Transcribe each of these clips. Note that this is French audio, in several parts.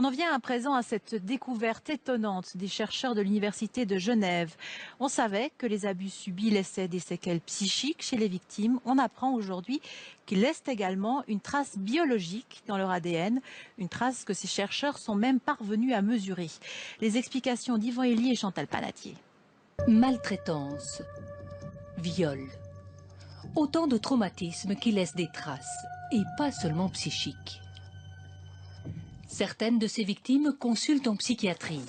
On en vient à présent à cette découverte étonnante des chercheurs de l'Université de Genève. On savait que les abus subis laissaient des séquelles psychiques chez les victimes. On apprend aujourd'hui qu'ils laissent également une trace biologique dans leur ADN, une trace que ces chercheurs sont même parvenus à mesurer. Les explications d'Yvan Elie et Chantal Panatier. Maltraitance, viol, autant de traumatismes qui laissent des traces, et pas seulement psychiques. Certaines de ces victimes consultent en psychiatrie.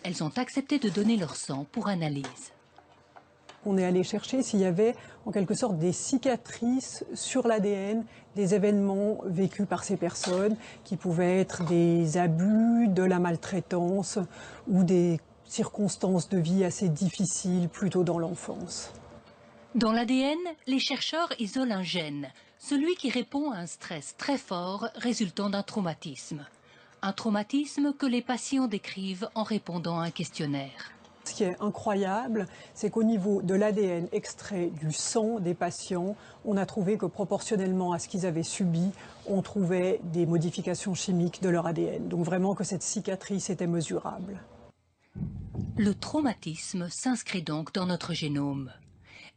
Elles ont accepté de donner leur sang pour analyse. On est allé chercher s'il y avait en quelque sorte des cicatrices sur l'ADN des événements vécus par ces personnes, qui pouvaient être des abus, de la maltraitance ou des circonstances de vie assez difficiles plutôt dans l'enfance. Dans l'ADN, les chercheurs isolent un gène, celui qui répond à un stress très fort résultant d'un traumatisme. Un traumatisme que les patients décrivent en répondant à un questionnaire. Ce qui est incroyable, c'est qu'au niveau de l'ADN extrait du sang des patients, on a trouvé que proportionnellement à ce qu'ils avaient subi, on trouvait des modifications chimiques de leur ADN. Donc vraiment que cette cicatrice était mesurable. Le traumatisme s'inscrit donc dans notre génome.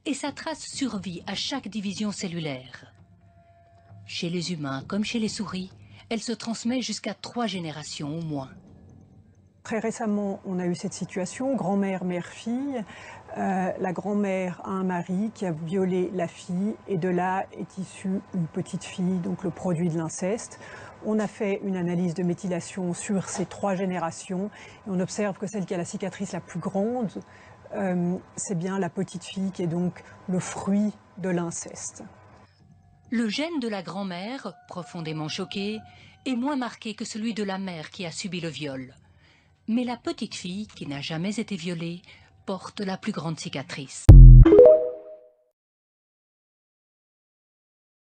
Et sa trace survit à chaque division cellulaire. Chez les humains comme chez les souris, elle se transmet jusqu'à 3 générations au moins. Très récemment, on a eu cette situation, grand-mère, mère-fille. La grand-mère a un mari qui a violé la fille et de là est issue une petite fille, donc le produit de l'inceste. On a fait une analyse de méthylation sur ces 3 générations et on observe que celle qui a la cicatrice la plus grande, c'est bien la petite fille qui est donc le fruit de l'inceste. Le gène de la grand-mère, profondément choquée, est moins marqué que celui de la mère qui a subi le viol. Mais la petite fille, qui n'a jamais été violée, porte la plus grande cicatrice.